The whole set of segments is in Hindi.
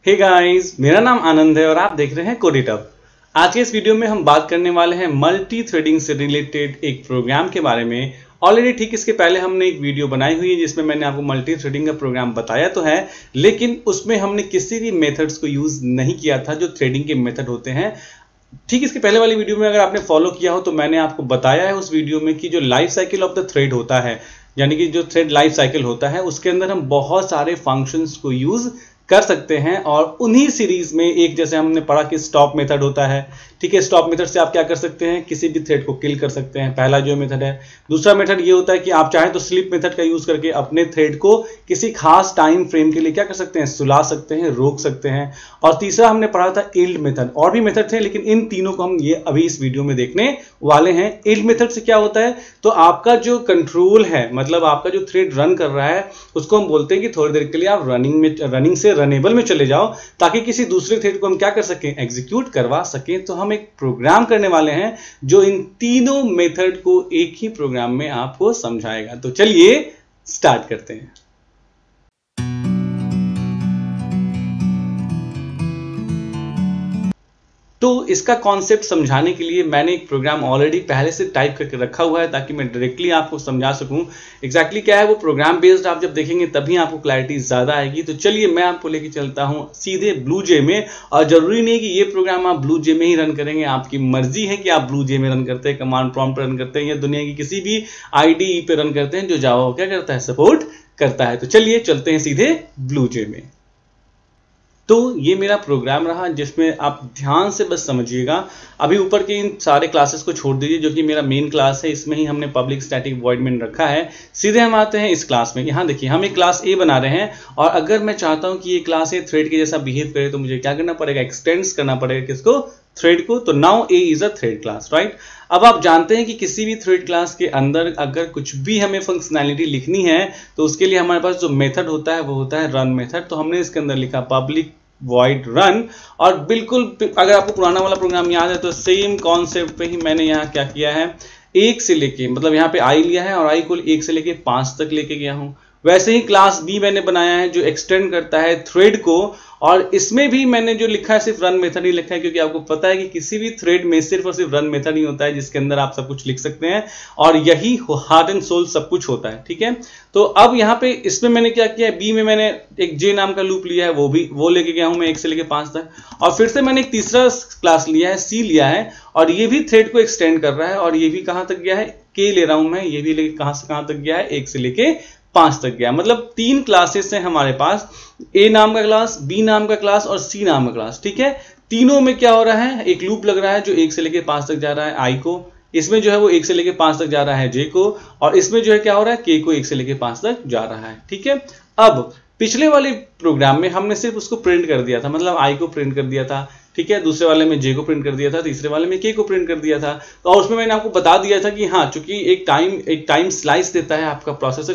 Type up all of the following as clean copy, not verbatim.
हे गाइस, मेरा नाम आनंद है और आप देख रहे हैं कोडिटअप। आज के इस वीडियो में हम बात करने वाले हैं मल्टी थ्रेडिंग से रिलेटेड एक प्रोग्राम के बारे में। ऑलरेडी ठीक इसके पहले हमने एक वीडियो बनाई हुई है जिसमें मैंने आपको मल्टी थ्रेडिंग का प्रोग्राम बताया तो है, लेकिन उसमें हमने किसी भी मेथड्स को यूज नहीं किया था जो थ्रेडिंग के मेथड होते हैं। ठीक इसके पहले वाली वीडियो में अगर आपने फॉलो किया हो तो मैंने आपको बताया है उस वीडियो में कि जो life cycle of the thread होता है, यानी कि जो थ्रेड लाइफ साइकिल होता है उसके अंदर हम बहुत सारे फंक्शंस को यूज कर सकते हैं। और उन्हीं सीरीज में एक जैसे हमने पढ़ा कि स्टॉप मेथड होता है। ठीक है, स्टॉप मेथड से आप क्या कर सकते हैं, किसी भी थ्रेड को किल कर सकते हैं, पहला जो मेथड है। दूसरा मेथड ये होता है कि आप चाहें तो स्लीप मेथड का यूज करके अपने थ्रेड को किसी खास टाइम फ्रेम के लिए क्या कर सकते हैं, सुला सकते हैं, रोक सकते हैं। और तीसरा हमने पढ़ा था यील्ड मेथड। और भी मेथड थे लेकिन इन तीनों को हम ये अभी इस वीडियो में देखने वाले हैं। यील्ड मेथड से क्या होता है, तो आपका जो कंट्रोल है, मतलब आपका जो थ्रेड रन कर रहा है उसको हम बोलते हैं कि थोड़ी देर के लिए आप रनिंग से रनेबल में चले जाओ ताकि किसी दूसरे थ्रेड को हम क्या कर सकें, एग्जीक्यूट करवा सकें। तो हम एक प्रोग्राम करने वाले हैं जो इन तीनों मेथड को एक ही प्रोग्राम में आपको समझाएगा। तो चलिए स्टार्ट करते हैं। तो इसका कॉन्सेप्ट समझाने के लिए मैंने एक प्रोग्राम ऑलरेडी पहले से टाइप करके रखा हुआ है ताकि मैं डायरेक्टली आपको समझा सकूं एग्जैक्टली क्या है वो प्रोग्राम बेस्ड। आप जब देखेंगे तभी आपको क्लैरिटी ज़्यादा आएगी। तो चलिए मैं आपको लेके चलता हूं सीधे ब्लूजे में। और जरूरी नहीं कि ये प्रोग्राम आप ब्लूजे में ही रन करेंगे, आपकी मर्जी है कि आप ब्लूजे में रन करते हैं, कमांड प्रॉम्प्ट पर रन करते हैं या दुनिया की किसी भी IDE पे रन करते हैं जो जावा क्या करता है, सपोर्ट करता है। तो चलिए चलते हैं सीधे ब्लूजे में। तो ये मेरा प्रोग्राम रहा जिसमें आप ध्यान से बस समझिएगा। अभी ऊपर के इन सारे क्लासेस को छोड़ दीजिए जो कि मेरा मेन क्लास है, इसमें ही हमने पब्लिक स्टैटिक वॉइड मेन रखा है। सीधे हम आते हैं इस क्लास में। यहाँ देखिए हम एक क्लास ए बना रहे हैं और अगर मैं चाहता हूँ कि ये क्लास ए थ्रेड के जैसा बिहेव करे तो मुझे क्या करना पड़ेगा, एक्सटेंड्स करना पड़ेगा किसको, थ्रेड को। तो now A is a thread class, right. अब आप जानते हैं कि किसी भी थ्रेड क्लास के अंदर अगर कुछ भी हमें फंक्शनैलिटी लिखनी है तो उसके लिए हमारे पास जो मेथड होता है वो होता है रन मेथड। तो हमने इसके अंदर लिखा पब्लिक वॉइड रन। और बिल्कुल अगर आपको पुराना वाला प्रोग्राम याद है तो सेम कॉन्सेप्ट पे ही मैंने यहाँ क्या किया है, 1 से लेके मतलब यहाँ पे i लिया है और i को 1 से लेके 5 तक लेके गया हूँ। वैसे ही क्लास B मैंने बनाया है जो एक्सटेंड करता है थ्रेड को, और इसमें भी मैंने जो लिखा है सिर्फ रन मेथड ही लिखा है क्योंकि आपको पता है कि किसी भी थ्रेड में सिर्फ और सिर्फ रन मेथड ही होता है जिसके अंदर आप सब कुछ लिख सकते हैं और यही हार्ट एंड सोल सब कुछ होता है। ठीक है, तो अब यहाँ पे इसमें मैंने क्या किया है, बी में मैंने एक जे नाम का लूप लिया है, वो लेके गया हूं मैं 1 से लेके 5 तक। और फिर से मैंने एक तीसरा क्लास लिया है, सी लिया है, और ये भी थ्रेड को एक्सटेंड कर रहा है और ये भी कहां तक गया है, के ले रहा हूं मैं, ये भी लेके कहां से कहां तक गया है, 1 से लेके 5 तक गया। मतलब 3 क्लासेस हैं हमारे पास, ए नाम का क्लास, बी नाम का क्लास और सी नाम का क्लास। ठीक है, तीनों में क्या हो रहा है, एक लूप लग रहा है जो 1 से लेके 5 तक जा रहा है आई को, इसमें जो है वो 1 से लेके 5 तक जा रहा है जे को, और इसमें जो है क्या हो रहा है, के को 1 से लेके 5 तक जा रहा है। ठीक है, अब पिछले वाले प्रोग्राम में हमने सिर्फ उसको प्रिंट कर दिया था, मतलब आई को प्रिंट कर दिया था। ठीक है, दूसरे वाले में जे को प्रिंट कर दिया था, तीसरे वाले में के को प्रिंट कर दिया था। तो और उसमें मैंने आपको बता दिया था कि हाँ, चूंकि एक टाइम स्लाइस देता है आपका प्रोसेसर,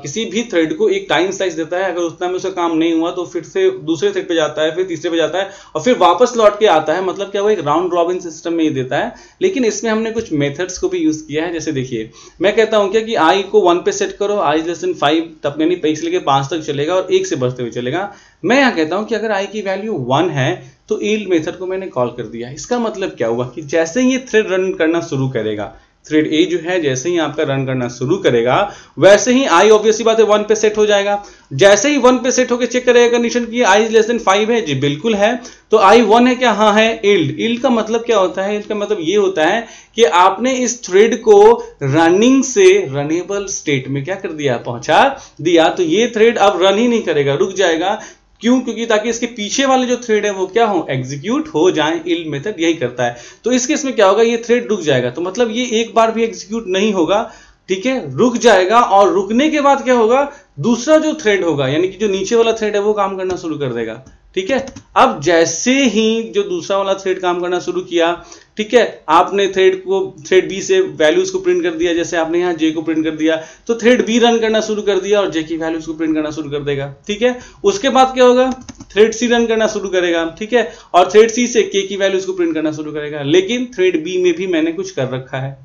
किसी भी थ्रेड को एक टाइम स्लाइस देता है। अगर उतना में उसका काम नहीं हुआ तो फिर से दूसरे थ्रेड पे जाता है, फिर तीसरे पे जाता है और फिर वापस लौट के आता है। मतलब क्या, वो एक राउंड रॉबिन सिस्टम में ही देता है। लेकिन इसमें हमने कुछ मेथड्स को भी यूज किया है। जैसे देखिए मैं कहता हूं क्या कि आई को 1 पे सेट करो, आई लेसन 5, तब यानी 1 से लेके 5 तक चलेगा और 1 से बढ़ते हुए चलेगा। मैं यहाँ कहता हूं कि अगर आई की वैल्यू 1 है तो यील्ड मेथड को मैंने कॉल कर दिया। इसका मतलब क्या हुआ कि जैसे ही ये थ्रेड रन करना शुरू करेगा, थ्रेड ए जो है जैसे ही आपका रन करना शुरू करेगा वैसे ही आई ऑब्वियसली बात है 1 पे सेट हो जाएगा। जैसे ही 1 पे सेट होकर चेक करेगा कंडीशन की आई लेस देन 5 है, जी बिल्कुल है, तो आई 1 है क्या, हाँ है। यील्ड का मतलब क्या होता है, यील्ड का मतलब ये होता है कि आपने इस थ्रेड को रनिंग से रनेबल स्टेट में क्या कर दिया, पहुंचा दिया। तो ये थ्रेड अब रन ही नहीं करेगा, रुक जाएगा। क्यों, क्योंकि ताकि इसके पीछे वाले जो थ्रेड है वो क्या हो, एग्जीक्यूट हो जाए। यील्ड मेथड यही करता है। तो इस केस में क्या होगा, ये थ्रेड रुक जाएगा, तो मतलब ये एक बार भी एग्जीक्यूट नहीं होगा। ठीक है, रुक जाएगा और रुकने के बाद क्या होगा, दूसरा जो थ्रेड होगा यानी कि जो नीचे वाला थ्रेड है वो काम करना शुरू कर देगा। ठीक है, अब जैसे ही जो दूसरा वाला थ्रेड काम करना शुरू किया, ठीक है, आपने थ्रेड बी से वैल्यूज को प्रिंट कर दिया, जैसे आपने यहाँ जे को प्रिंट कर दिया, तो थ्रेड बी रन करना शुरू कर दिया और जे की वैल्यूज को प्रिंट करना शुरू कर देगा। ठीक है, उसके बाद क्या होगा, थ्रेड सी रन करना शुरू करेगा। ठीक है, और थ्रेड सी से के की वैल्यूज को प्रिंट करना शुरू करेगा। लेकिन थ्रेड बी में भी मैंने कुछ कर रखा है।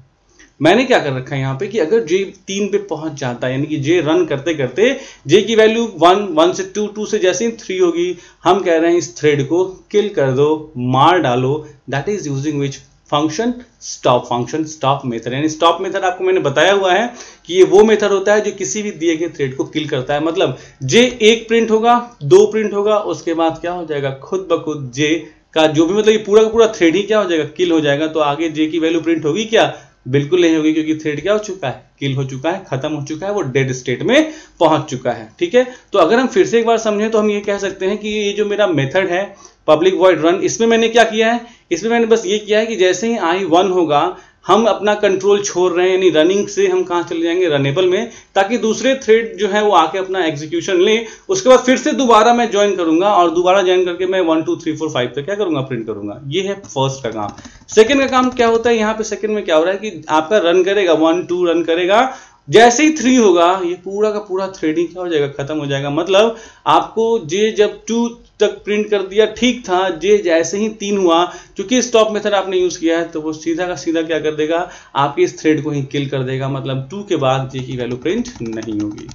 मैंने क्या कर रखा है यहाँ पे कि अगर जे 3 पे पहुंच जाता है, यानी कि जे रन करते करते जे की वैल्यू 1 से 2 से जैसे ही 3 होगी, हम कह रहे हैं इस थ्रेड को किल कर दो, मार डालो। That is using which function, stop method. यानी स्टॉप मेथड आपको मैंने बताया हुआ है कि ये वो मेथड होता है जो किसी भी दिए गए थ्रेड को किल करता है। मतलब जे 1 प्रिंट होगा, 2 प्रिंट होगा, उसके बाद क्या हो जाएगा, खुद ब खुद जे का जो भी मतलब ये पूरा का पूरा थ्रेड ही क्या हो जाएगा, किल हो जाएगा। तो आगे जे की वैल्यू प्रिंट होगी क्या, बिल्कुल नहीं होगी, क्योंकि थ्रेड क्या हो चुका है, किल हो चुका है, खत्म हो चुका है, वो डेड स्टेट में पहुंच चुका है। ठीक है, तो अगर हम फिर से एक बार समझें तो हम ये कह सकते हैं कि ये जो मेरा मेथड है पब्लिक वॉइड रन, इसमें मैंने क्या किया है, इसमें मैंने बस ये किया है कि जैसे ही i1 होगा हम अपना कंट्रोल छोड़ रहे हैं, यानी रनिंग से हम कहां चले जाएंगे, रनेबल में, ताकि दूसरे थ्रेड जो है वो आके अपना एग्जीक्यूशन ले। उसके बाद फिर से दोबारा मैं ज्वाइन करूंगा और दोबारा ज्वाइन करके मैं 1 2 3 4 5 तक क्या करूंगा, प्रिंट करूंगा। ये है फर्स्ट का काम। सेकंड का काम क्या होता है, यहाँ पे सेकंड में क्या हो रहा है कि आपका रन करेगा 1 2 रन करेगा, जैसे ही 3 होगा ये पूरा का पूरा थ्रेडिंग क्या हो जाएगा, खत्म हो जाएगा। मतलब आपको जे जब 2 तक प्रिंट कर दिया ठीक था, जे जैसे ही 3 हुआ, क्योंकि स्टॉप मेथड आपने यूज किया है, तो वो सीधा का सीधा क्या कर देगा, आपके इस थ्रेड को ही किल कर देगा। मतलब 2 के बाद जे की वैल्यू प्रिंट नहीं होगी।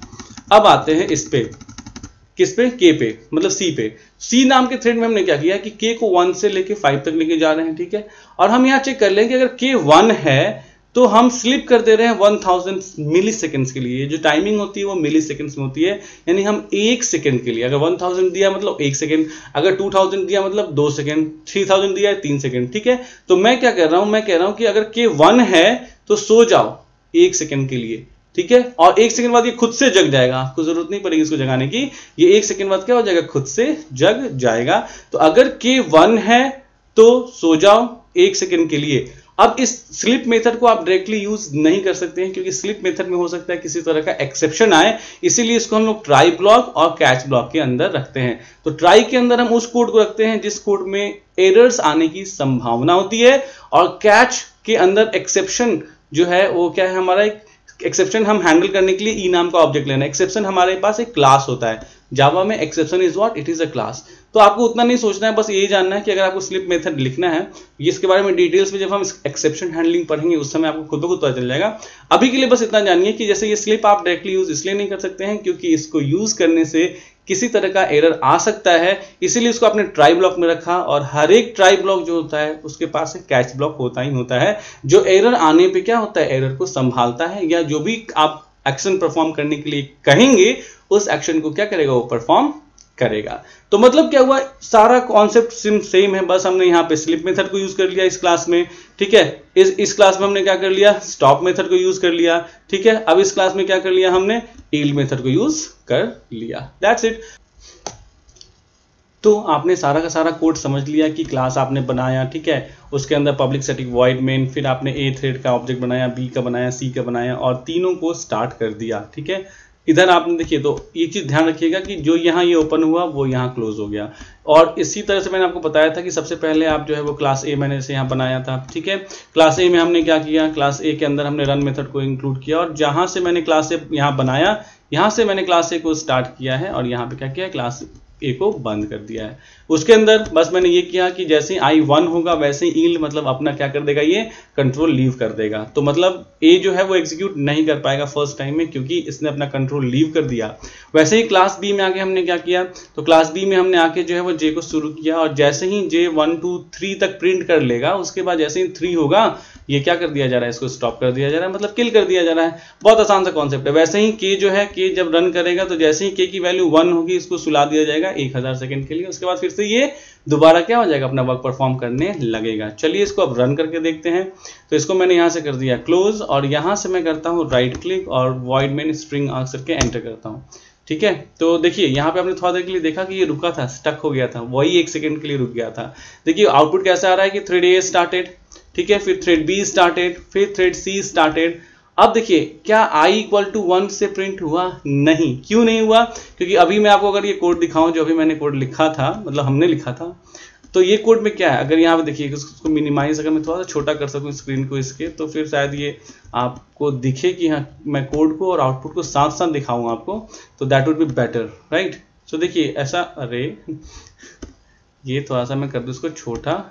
अब आते हैं इस पे, किस पे, के पे, मतलब सी पे। सी नाम के थ्रेड में हमने क्या किया कि के को 1 से लेके 5 तक लेके जा रहे हैं। ठीक है, और हम यहाँ चेक कर लें कि अगर के 1 है तो हम स्लिप कर दे रहे हैं 1000 मिली सेकेंड्स के लिए। जो टाइमिंग होती है वो मिली सेकेंड्स में होती है, यानी हम 1 सेकेंड के लिए, अगर 1000 दिया मतलब 1 सेकेंड, अगर 2000 दिया मतलब 2 सेकेंड, 3000 दिया है 3 सेकेंड। ठीक है, तो मैं क्या कर रहा हूं, मैं कह रहा हूं कि अगर के 1 है तो सो जाओ 1 सेकेंड के लिए। ठीक है, और 1 सेकेंड बाद ये खुद से जग जाएगा, आपको जरूरत नहीं पड़ेगी इसको जगाने की, ये 1 सेकेंड बाद क्या हो जाएगा, खुद से जग जाएगा। तो अगर के 1 है तो सो जाओ 1 सेकेंड के लिए। अब इस स्लिप मेथड को आप डायरेक्टली यूज नहीं कर सकते हैं, क्योंकि स्लिप मेथड में हो सकता है किसी तरह का एक्सेप्शन आए, इसीलिए इसको हम लोग ट्राई ब्लॉक और कैच ब्लॉक के अंदर रखते हैं। तो ट्राई के अंदर हम उस कोड को रखते हैं जिस कोड में एरर्स आने की संभावना होती है, और कैच के अंदर एक्सेप्शन जो है वो क्या है, हमारा एक एक्सेप्शन हम हैंडल करने के लिए ई नाम का ऑब्जेक्ट लेना है। एक्सेप्शन हमारे पास एक क्लास होता है, जावा में exception is what, it is a class. तो आपको उतना नहीं सोचना है, बस यही जानना है कि अगर आपको स्लिप मेथड लिखना है, इसके बारे में डिटेल्स में जब हम एक्सेप्शन हैंडलिंग पढ़ेंगे उस समय आपको खुद ब खुद पता चल जाएगा। अभी के लिए बस इतना जानिए कि जैसे ये स्लिप आप डायरेक्टली यूज इसलिए नहीं कर सकते हैं क्योंकि इसको यूज करने से किसी तरह का एरर आ सकता है, इसीलिए इसको आपने ट्राई ब्लॉक में रखा। और हर एक ट्राई ब्लॉक जो होता है उसके पास एक कैच ब्लॉक होता ही होता है, जो एरर आने पे क्या होता है, एरर को संभालता है, या जो भी आप एक्शन परफॉर्म करने के लिए कहेंगे उस एक्शन को क्या करेगा, वो परफॉर्म करेगा। तो मतलब क्या हुआ, सारा कॉन्सेप्ट सेम है, बस हमने यहाँ पे स्लिप मेथड को यूज कर लिया इस क्लास में। ठीक है, इस क्लास में हमने क्या कर लिया, स्टॉप मेथड को यूज कर लिया। ठीक है, अब इस क्लास में क्या कर लिया, हमने यील्ड मेथड को यूज कर लिया। That's it. तो आपने सारा का सारा कोड समझ लिया कि क्लास आपने बनाया, ठीक है, उसके अंदर पब्लिक स्टैटिक वॉइड मेन, फिर आपने ए थ्रेड का ऑब्जेक्ट बनाया, बी का बनाया, सी का बनाया, और तीनों को स्टार्ट कर दिया। ठीक है, इधर आपने देखिए, तो एक चीज ध्यान रखिएगा कि जो यहाँ ये ओपन हुआ वो यहाँ क्लोज हो गया। और इसी तरह से मैंने आपको बताया था कि सबसे पहले आप जो है वो क्लास ए मैंने इसे यहाँ बनाया था। ठीक है, क्लास ए में हमने क्या किया, क्लास ए के अंदर हमने रन मेथड को इंक्लूड किया, और जहां से मैंने क्लास ए यहाँ बनाया, यहाँ से मैंने क्लास ए को स्टार्ट किया है, और यहाँ पे क्या किया, क्लास ए को बंद कर दिया है। उसके अंदर बस मैंने ये किया कि जैसे ही i1 होगा वैसे ही यील्ड मतलब अपना क्या कर देगा, ये कंट्रोल लीव कर देगा। तो मतलब ए जो है वो एग्जीक्यूट नहीं कर पाएगा फर्स्ट टाइम में, क्योंकि इसने अपना कंट्रोल लीव कर दिया। वैसे ही क्लास बी में आके हमने क्या किया, तो क्लास बी में हमने आके जो है वो जे को शुरू किया, और जैसे ही जे 1 2 3 तक प्रिंट कर लेगा, उसके बाद जैसे ही 3 होगा ये क्या कर दिया जा रहा है, इसको स्टॉप कर दिया जा रहा है, मतलब किल कर दिया जा रहा है। बहुत आसान सा कॉन्सेप्ट है। वैसे ही के जो है, के जब रन करेगा तो जैसे ही के की वैल्यू 1 होगी इसको सुला दिया जाएगा 1000 सेकंड के लिए, उसके बाद फिर से ये दोबारा क्या हो जाएगा, अपना वर्क परफॉर्म करने लगेगा। चलिए इसको अब रन करके देखते हैं। तो इसको मैंने यहाँ से कर दिया क्लोज, और यहाँ से मैं करता हूँ राइट क्लिक और वॉइड मेन स्ट्रिंग आर्क करके एंटर करता हूँ। ठीक है, तो देखिए यहाँ पे आपने थोड़ा देर के लिए देखा कि ये रुका था, स्टक हो गया था, वही 1 सेकंड के लिए रुक गया था। देखिए आउटपुट कैसा आ रहा है कि थ्रेड ए स्टार्टेड, ठीक है, फिर थ्रेड बी स्टार्टेड, फिर थ्रेड सी स्टार्टेड। अब देखिए क्या i = 1 से प्रिंट हुआ, नहीं। क्यों नहीं हुआ, क्योंकि अभी मैं आपको अगर ये कोड दिखाऊं जो अभी मैंने कोड लिखा था, मतलब हमने लिखा था, तो ये कोड में क्या है, अगर यहाँ पे देखिए इसको मिनिमाइज अगर मैं थोड़ा सा छोटा कर सकूं स्क्रीन को इसके, तो फिर शायद ये आपको दिखे कि हाँ मैं कोड को और आउटपुट को साथ साथ दिखाऊं आपको, तो that would be better, right. So देखिए ऐसा, अरे ये थोड़ा सा मैं कर दूं इसको छोटा,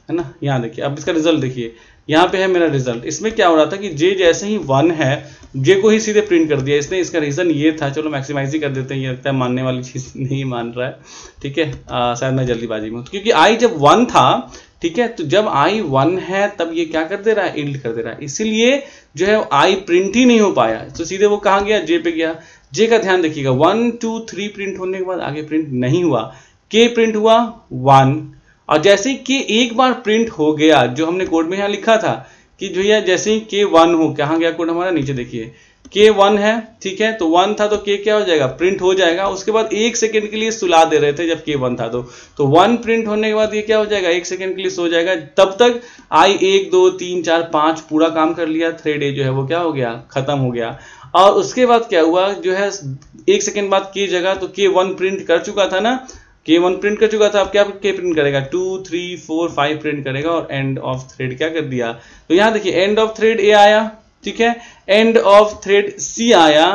है ना। यहाँ देखिए, अब इसका रिजल्ट देखिए, यहाँ पे है मेरा रिजल्ट। इसमें क्या हो रहा था कि जे जैसे ही 1 है, जे को ही सीधे प्रिंट कर दिया इसने। इसका रीजन ये था, चलो मैक्सिमाइज ही कर देते हैं, ये लगता है मानने वाली चीज नहीं मान रहा है, ठीक है, शायद मैं जल्दीबाजी में हूँ, क्योंकि आई जब 1 था, ठीक है, तो जब आई 1 है तब ये क्या कर दे रहा है, इल्ड कर दे रहा है, इसीलिए जो है आई प्रिंट ही नहीं हो पाया, तो सीधे वो कहाँ गया, जे पे गया। जे का ध्यान देखिएगा, 1 2 3 प्रिंट होने के बाद आगे प्रिंट नहीं हुआ, के प्रिंट हुआ 1, और जैसे कि एक बार प्रिंट हो गया, जो हमने कोड में यहाँ लिखा था कि भैया जैसे ही के 1 हो, कहाँ गया कोड हमारा, नीचे देखिए, के 1 है, ठीक है, तो 1 था तो के क्या हो जाएगा, प्रिंट हो जाएगा। उसके बाद 1 सेकेंड के लिए सुला दे रहे थे जब के 1 था, तो 1 प्रिंट होने के बाद ये क्या हो जाएगा, 1 सेकेंड के लिए सो जाएगा। तब तक आई 1 2 3 4 5 पूरा काम कर लिया, थ्रेड ए जो है वो क्या हो गया, खत्म हो गया। और उसके बाद क्या हुआ, जो है 1 सेकेंड बाद के जगह, तो के 1 प्रिंट कर चुका था ना, के 1 प्रिंट कर चुका था, अब क्या के प्रिंट करेगा, 2 3 4 5 प्रिंट करेगा, और एंड ऑफ थ्रेड क्या कर दिया। तो यहाँ देखिए एंड ऑफ थ्रेड ए आया, ठीक है, एंड ऑफ थ्रेड सी आया।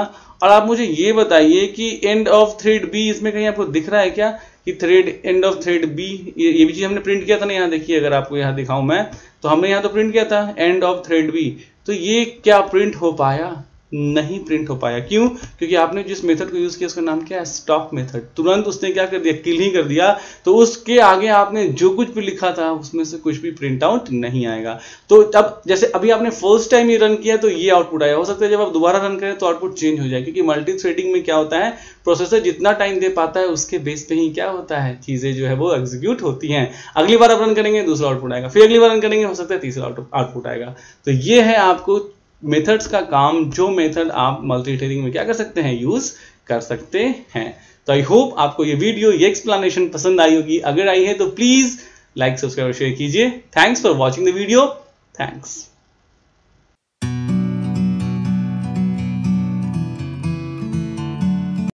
और आप मुझे ये बताइए कि एंड ऑफ थ्रेड बी इसमें कहीं आपको दिख रहा है क्या, कि thread end of thread B, ये भी चीज हमने प्रिंट किया था ना। यहाँ देखिए, अगर आपको यहाँ दिखाऊं मैं, तो हमने यहाँ तो प्रिंट किया था एंड ऑफ थ्रेड बी, तो ये क्या प्रिंट हो पाया, नहीं प्रिंट हो पाया। क्यों, क्योंकि आपने जिस मेथड को यूज किया उसका नाम क्या है, स्टॉप मेथड। तुरंत उसने क्या कर दिया, किल ही कर दिया, तो उसके आगे आपने जो कुछ भी लिखा था उसमें से कुछ भी प्रिंट आउट नहीं आएगा। तो अब जैसे अभी आपने फर्स्ट टाइम ये रन किया तो ये आउटपुट आया, हो सकता है जब आप दोबारा रन करें तो आउटपुट चेंज हो जाए, क्योंकि मल्टी थ्रेडिंग में क्या होता है, प्रोसेसर जितना टाइम दे पाता है उसके बेस पे ही क्या होता है, चीजें जो है वो एग्जीक्यूट होती हैं। अगली बार आप रन करेंगे दूसरा आउटपुट आएगा, फिर अगली बार रन करेंगे हो सकता है तीसरा आउटपुट आएगा। तो ये है आपको मेथड्स का काम, जो मेथड आप मल्टी थ्रेडिंग में क्या कर सकते हैं, यूज कर सकते हैं। तो आई होप आपको ये वीडियो, ये एक्सप्लेनेशन पसंद आई होगी। अगर आई है तो प्लीज लाइक, सब्सक्राइब और शेयर कीजिए। Thanks for watching the video. Thanks.